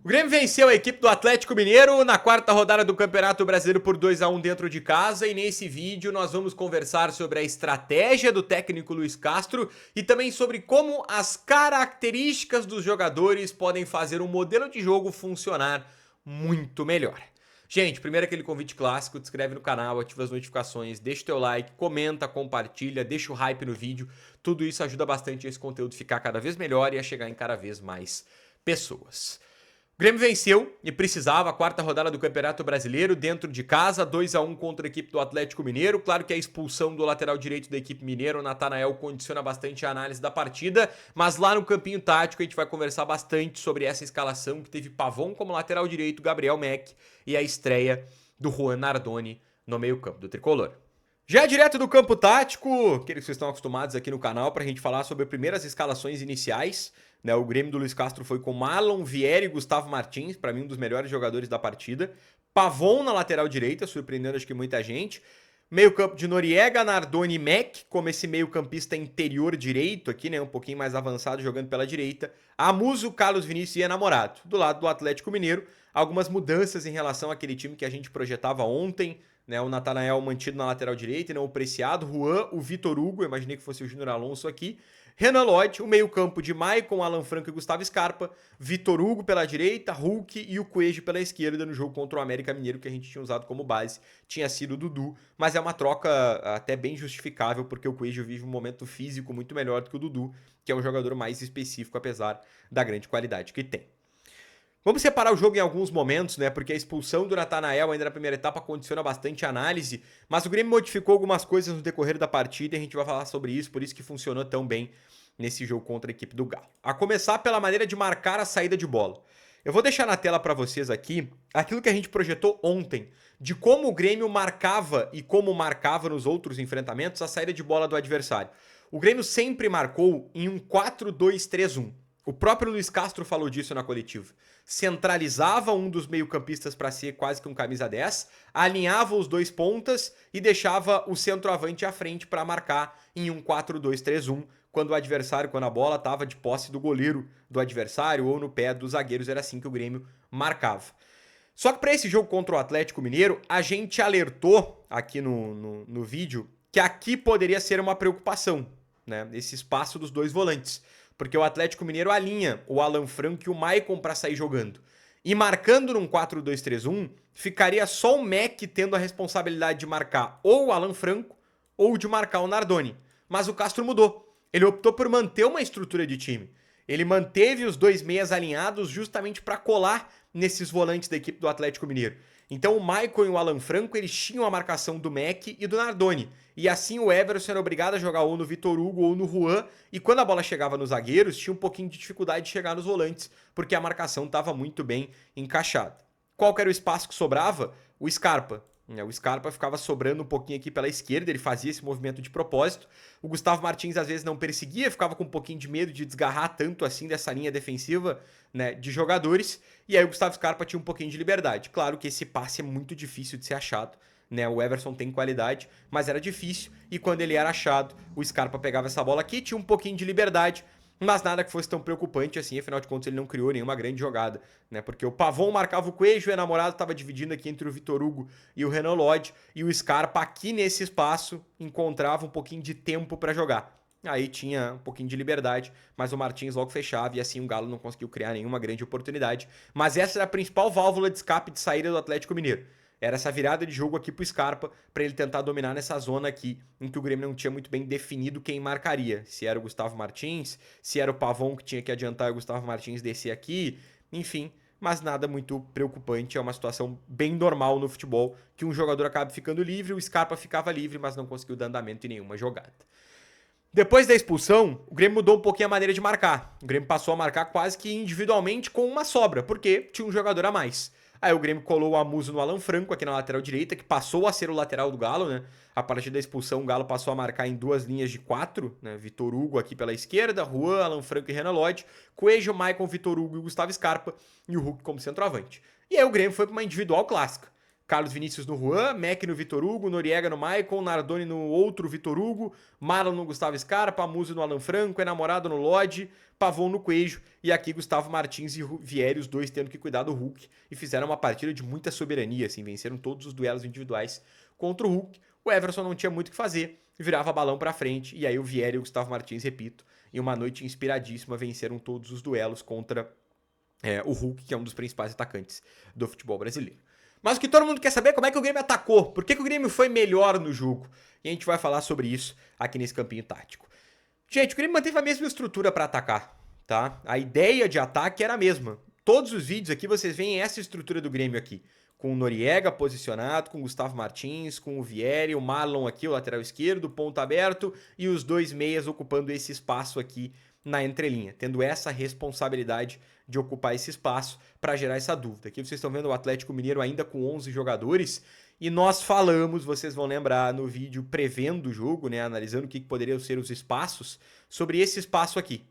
O Grêmio venceu a equipe do Atlético Mineiro na quarta rodada do Campeonato Brasileiro por 2-1 dentro de casa, e nesse vídeo nós vamos conversar sobre a estratégia do técnico Luiz Castro e também sobre como as características dos jogadores podem fazer um modelo de jogo funcionar muito melhor. Gente, primeiro aquele convite clássico, te inscreve no canal, ativa as notificações, deixa o teu like, comenta, compartilha, deixa o hype no vídeo, tudo isso ajuda bastante esse conteúdo ficar cada vez melhor e a chegar em cada vez mais pessoas. O Grêmio venceu e precisava a quarta rodada do Campeonato Brasileiro dentro de casa, 2-1 contra a equipe do Atlético Mineiro. Claro que a expulsão do lateral direito da equipe mineira, o Natanael, condiciona bastante a análise da partida, mas lá no campinho tático a gente vai conversar bastante sobre essa escalação que teve Pavon como lateral direito, Gabriel Mack e a estreia do Juan Nardoni no meio-campo do tricolor. Já direto do campo tático, aqueles que vocês estão acostumados aqui no canal, para a gente falar sobre primeiras escalações iniciais. O Grêmio do Luiz Castro foi com Marlon, Vieri e Gustavo Martins, para mim um dos melhores jogadores da partida. Pavon na lateral direita, surpreendendo acho que muita gente. Meio campo de Noriega, Nardoni e Mack, como esse meio campista interior direito aqui, um pouquinho mais avançado, jogando pela direita. Amuso, Carlos Vinícius e Enamorado. Do lado do Atlético Mineiro, algumas mudanças em relação àquele time que a gente projetava ontem. O Natanael mantido na lateral direita e não o Preciado. Juan, o Vitor Hugo, eu imaginei que fosse o Júnior Alonso aqui. Renan Lodge, o meio-campo de Maicon, Alan Franco e Gustavo Scarpa, Vitor Hugo pela direita, Hulk e o Coelho pela esquerda no jogo contra o América Mineiro, que a gente tinha usado como base, tinha sido o Dudu, mas é uma troca até bem justificável, porque o Coelho vive um momento físico muito melhor do que o Dudu, que é um jogador mais específico, apesar da grande qualidade que tem. Vamos separar o jogo em alguns momentos, porque a expulsão do Natanael ainda na primeira etapa condiciona bastante a análise, mas o Grêmio modificou algumas coisas no decorrer da partida e a gente vai falar sobre isso, por isso que funcionou tão bem nesse jogo contra a equipe do Galo. A começar pela maneira de marcar a saída de bola. Eu vou deixar na tela para vocês aqui aquilo que a gente projetou ontem, de como o Grêmio marcava e como marcava nos outros enfrentamentos a saída de bola do adversário. O Grêmio sempre marcou em um 4-2-3-1. O próprio Luiz Castro falou disso na coletiva. Centralizava um dos meio-campistas para ser quase que um camisa 10, alinhava os dois pontas e deixava o centroavante à frente para marcar em um 4-2-3-1, quando o adversário, quando a bola estava de posse do goleiro do adversário ou no pé dos zagueiros, era assim que o Grêmio marcava. Só que para esse jogo contra o Atlético Mineiro, a gente alertou aqui no vídeo que aqui poderia ser uma preocupação, esse espaço dos dois volantes. Porque o Atlético Mineiro alinha o Alan Franco e o Maicon para sair jogando. E marcando num 4-2-3-1, ficaria só o Mack tendo a responsabilidade de marcar ou o Alan Franco ou de marcar o Nardoni. Mas o Castro mudou. Ele optou por manter uma estrutura de time. Ele manteve os dois meias alinhados justamente para colar nesses volantes da equipe do Atlético Mineiro. Então o Maicon e o Alan Franco, eles tinham a marcação do Mack e do Nardoni. E assim o Everson era obrigado a jogar ou no Vitor Hugo ou no Juan. E quando a bola chegava nos zagueiros, tinha um pouquinho de dificuldade de chegar nos volantes, porque a marcação estava muito bem encaixada. Qual que era o espaço que sobrava? O Scarpa. O Scarpa ficava sobrando um pouquinho aqui pela esquerda, ele fazia esse movimento de propósito. O Gustavo Martins às vezes não perseguia, ficava com um pouquinho de medo de desgarrar tanto assim dessa linha defensiva de jogadores. E aí o Gustavo Scarpa tinha um pouquinho de liberdade. Claro que esse passe é muito difícil de ser achado. O Everson tem qualidade, mas era difícil. E quando ele era achado, o Scarpa pegava essa bola aqui, tinha um pouquinho de liberdade, mas nada que fosse tão preocupante assim, afinal de contas ele não criou nenhuma grande jogada, porque o Pavon marcava o Coelho, o Enamorado estava dividindo aqui entre o Vitor Hugo e o Renan Lodge, e o Scarpa aqui nesse espaço encontrava um pouquinho de tempo para jogar. Aí tinha um pouquinho de liberdade, mas o Martins logo fechava e assim o Galo não conseguiu criar nenhuma grande oportunidade. Mas essa era a principal válvula de escape de saída do Atlético Mineiro. Era essa virada de jogo aqui pro Scarpa, para ele tentar dominar nessa zona aqui, em que o Grêmio não tinha muito bem definido quem marcaria. Se era o Gustavo Martins, se era o Pavon que tinha que adiantar e o Gustavo Martins descer aqui, enfim, mas nada muito preocupante. É uma situação bem normal no futebol, que um jogador acaba ficando livre, o Scarpa ficava livre, mas não conseguiu dar andamento em nenhuma jogada. Depois da expulsão, o Grêmio mudou um pouquinho a maneira de marcar. O Grêmio passou a marcar quase que individualmente com uma sobra, porque tinha um jogador a mais. Aí o Grêmio colou o Amuso no Alan Franco aqui na lateral direita, que passou a ser o lateral do Galo, A partir da expulsão, o Galo passou a marcar em duas linhas de 4, Vitor Hugo aqui pela esquerda, Juan, Alan Franco e Renan Lodge, Coelho, Maicon, Vitor Hugo e Gustavo Scarpa, e o Hulk como centroavante. E aí o Grêmio foi para uma individual clássica. Carlos Vinícius no Juan, Mac no Vitor Hugo, Noriega no Maicon, Nardoni no outro Vitor Hugo, Marlon no Gustavo Scarpa, Muso no Alan Franco, Enamorado no Lodge, Pavon no Coelho, e aqui Gustavo Martins e Vieri, os dois tendo que cuidar do Hulk, e fizeram uma partida de muita soberania, assim, venceram todos os duelos individuais contra o Hulk. O Everson não tinha muito o que fazer, virava balão pra frente, e aí o Vieri e o Gustavo Martins, repito, em uma noite inspiradíssima, venceram todos os duelos contra o Hulk, que é um dos principais atacantes do futebol brasileiro. Mas o que todo mundo quer saber é como é que o Grêmio atacou, por que o Grêmio foi melhor no jogo, e a gente vai falar sobre isso aqui nesse campinho tático. Gente, o Grêmio manteve a mesma estrutura para atacar, tá? A ideia de ataque era a mesma. Todos os vídeos aqui vocês veem essa estrutura do Grêmio aqui, com o Noriega posicionado, com o Gustavo Martins, com o Vieri, o Marlon aqui, o lateral esquerdo, ponto aberto, e os dois meias ocupando esse espaço aqui na entrelinha, tendo essa responsabilidade de ocupar esse espaço para gerar essa dúvida. Aqui vocês estão vendo o Atlético Mineiro ainda com 11 jogadores, e nós falamos, vocês vão lembrar no vídeo prevendo o jogo, né, analisando o que poderiam ser os espaços, sobre esse espaço aqui.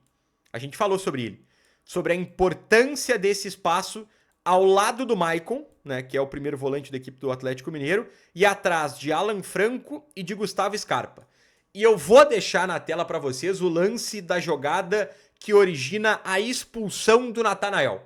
A gente falou sobre ele, sobre a importância desse espaço ao lado do Maicon, né, que é o primeiro volante da equipe do Atlético Mineiro, e atrás de Alan Franco e de Gustavo Scarpa. E eu vou deixar na tela para vocês o lance da jogada que origina a expulsão do Natanael.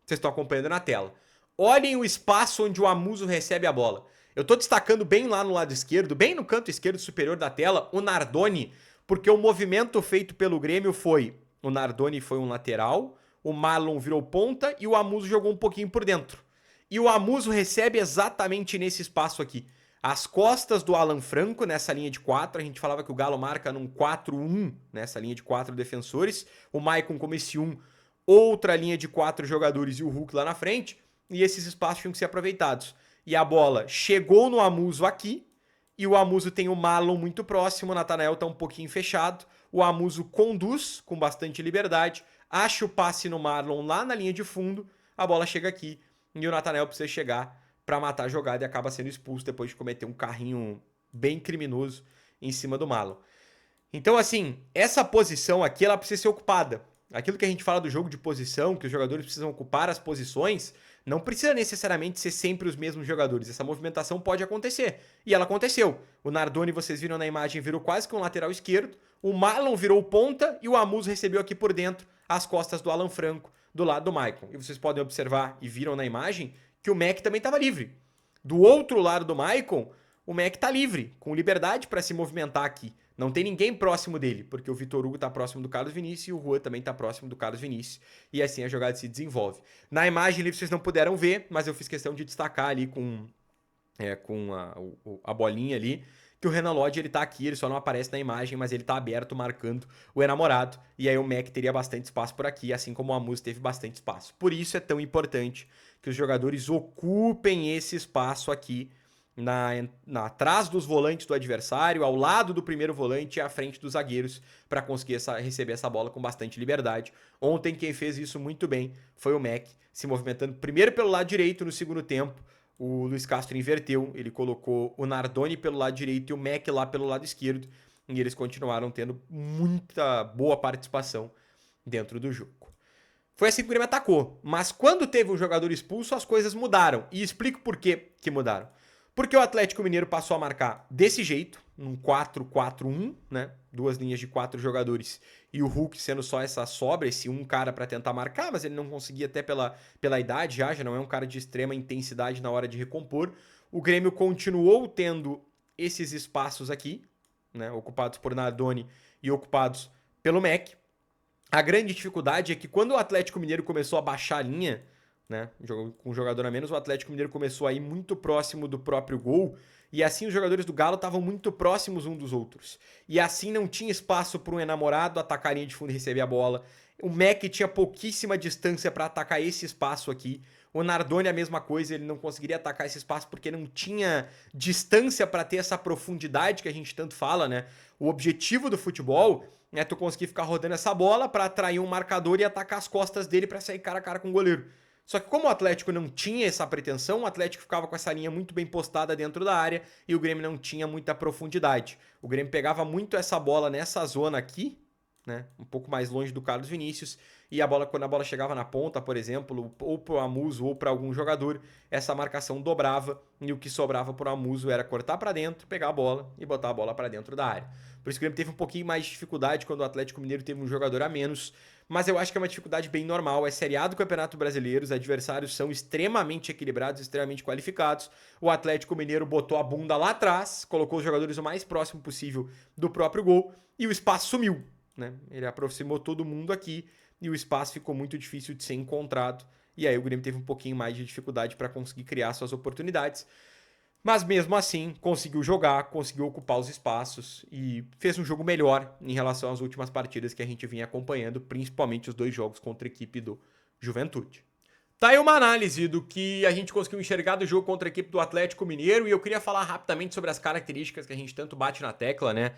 Vocês estão acompanhando na tela. Olhem o espaço onde o Amuso recebe a bola. Eu estou destacando bem lá no lado esquerdo, bem no canto esquerdo superior da tela, o Nardoni, porque o movimento feito pelo Grêmio foi... O Nardoni foi um lateral, o Marlon virou ponta e o Amuso jogou um pouquinho por dentro. E o Amuso recebe exatamente nesse espaço aqui. As costas do Alan Franco nessa linha de 4, a gente falava que o Galo marca num 4-1, nessa linha de 4 defensores, o Maicon como esse 1, outra linha de 4 jogadores e o Hulk lá na frente, e esses espaços tinham que ser aproveitados. E a bola chegou no Amuso aqui, e o Amuso tem o Marlon muito próximo, o Natanael tá um pouquinho fechado, o Amuso conduz com bastante liberdade, acha o passe no Marlon lá na linha de fundo, a bola chega aqui, e o Natanael precisa chegar para matar a jogada e acaba sendo expulso depois de cometer um carrinho bem criminoso em cima do Marlon. Então, assim, essa posição aqui, ela precisa ser ocupada. Aquilo que a gente fala do jogo de posição, que os jogadores precisam ocupar as posições, não precisa necessariamente ser sempre os mesmos jogadores. Essa movimentação pode acontecer. E ela aconteceu. O Nardoni, vocês viram na imagem, virou quase que um lateral esquerdo. O Marlon virou ponta e o Amuso recebeu aqui por dentro as costas do Alan Franco, do lado do Maicon. E vocês podem observar, e viram na imagem, que o Mac também estava livre. Do outro lado do Maicon, o Mac está livre, com liberdade para se movimentar aqui. Não tem ninguém próximo dele, porque o Vitor Hugo está próximo do Carlos Vinícius e o Juan também está próximo do Carlos Vinícius. E assim a jogada se desenvolve. Na imagem ali vocês não puderam ver, mas eu fiz questão de destacar ali com a bolinha ali, que o Renan Lodge, ele tá aqui, ele só não aparece na imagem, mas ele tá aberto marcando o Enamorado, e aí o Mac teria bastante espaço por aqui, assim como o Amuso teve bastante espaço. Por isso é tão importante que os jogadores ocupem esse espaço aqui, atrás dos volantes do adversário, ao lado do primeiro volante e à frente dos zagueiros, para conseguir receber essa bola com bastante liberdade. Ontem quem fez isso muito bem foi o Mac, se movimentando primeiro pelo lado direito no segundo tempo. O Luiz Castro inverteu, ele colocou o Nardoni pelo lado direito e o Mac lá pelo lado esquerdo, e eles continuaram tendo muita boa participação dentro do jogo. Foi assim que o Grêmio atacou, mas quando teve um jogador expulso, as coisas mudaram, e explico por que mudaram. Porque o Atlético Mineiro passou a marcar desse jeito, num 4-4-1, né? 2 linhas de 4 jogadores e o Hulk sendo só essa sobra, esse um cara para tentar marcar, mas ele não conseguia até pela idade já não é um cara de extrema intensidade na hora de recompor. O Grêmio continuou tendo esses espaços aqui, né? Ocupados por Nardoni e ocupados pelo Mac. A grande dificuldade é que quando o Atlético Mineiro começou a baixar a linha, né, com um jogador a menos, o Atlético Mineiro começou a ir muito próximo do próprio gol, e assim os jogadores do Galo estavam muito próximos uns dos outros. E assim não tinha espaço para um Enamorado atacar a linha de fundo e receber a bola. O Mac tinha pouquíssima distância para atacar esse espaço aqui. O Nardoni a mesma coisa, ele não conseguiria atacar esse espaço porque não tinha distância para ter essa profundidade que a gente tanto fala, né? O objetivo do futebol é tu conseguir ficar rodando essa bola para atrair um marcador e atacar as costas dele para sair cara a cara com o goleiro. Só que como o Atlético não tinha essa pretensão, o Atlético ficava com essa linha muito bem postada dentro da área e o Grêmio não tinha muita profundidade. O Grêmio pegava muito essa bola nessa zona aqui, né? Um pouco mais longe do Carlos Vinícius. E a bola, quando a bola chegava na ponta, por exemplo, ou para o Amuso ou para algum jogador, essa marcação dobrava e o que sobrava para o Amuso era cortar para dentro, pegar a bola e botar a bola para dentro da área. Por isso que o Grêmio teve um pouquinho mais de dificuldade quando o Atlético Mineiro teve um jogador a menos, mas eu acho que é uma dificuldade bem normal. É Série A do Campeonato Brasileiro, os adversários são extremamente equilibrados, extremamente qualificados. O Atlético Mineiro botou a bunda lá atrás, colocou os jogadores o mais próximo possível do próprio gol e o espaço sumiu, né? Ele aproximou todo mundo aqui e o espaço ficou muito difícil de ser encontrado. E aí o Grêmio teve um pouquinho mais de dificuldade para conseguir criar suas oportunidades. Mas mesmo assim, conseguiu jogar, conseguiu ocupar os espaços e fez um jogo melhor em relação às últimas partidas que a gente vinha acompanhando, principalmente os 2 jogos contra a equipe do Juventude. Tá aí uma análise do que a gente conseguiu enxergar do jogo contra a equipe do Atlético Mineiro e eu queria falar rapidamente sobre as características que a gente tanto bate na tecla, né?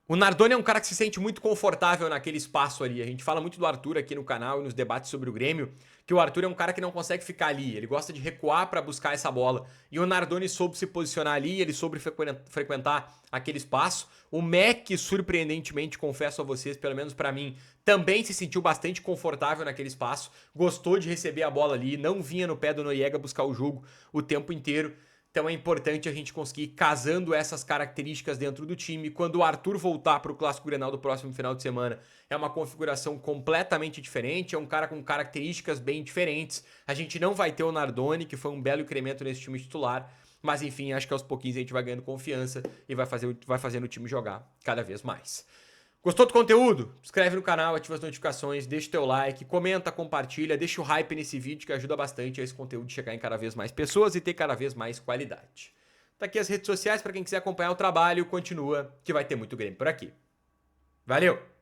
O Nardoni é um cara que se sente muito confortável naquele espaço ali. A gente fala muito do Arthur aqui no canal e nos debates sobre o Grêmio, que o Arthur é um cara que não consegue ficar ali. Ele gosta de recuar para buscar essa bola. E o Nardoni soube se posicionar ali, ele soube frequentar aquele espaço. O Mac, surpreendentemente, confesso a vocês, pelo menos para mim, também se sentiu bastante confortável naquele espaço. Gostou de receber a bola ali, não vinha no pé do Noriega buscar o jogo o tempo inteiro. Então é importante a gente conseguir ir casando essas características dentro do time. Quando o Arthur voltar para o Clássico Grenal do próximo final de semana, é uma configuração completamente diferente, é um cara com características bem diferentes. A gente não vai ter o Nardoni, que foi um belo incremento nesse time titular, mas enfim, acho que aos pouquinhos a gente vai ganhando confiança e vai fazendo o time jogar cada vez mais. Gostou do conteúdo? Inscreve no canal, ativa as notificações, deixa o teu like, comenta, compartilha, deixa o hype nesse vídeo que ajuda bastante a esse conteúdo chegar em cada vez mais pessoas e ter cada vez mais qualidade. Tá aqui as redes sociais para quem quiser acompanhar o trabalho, continua que vai ter muito Grêmio por aqui. Valeu!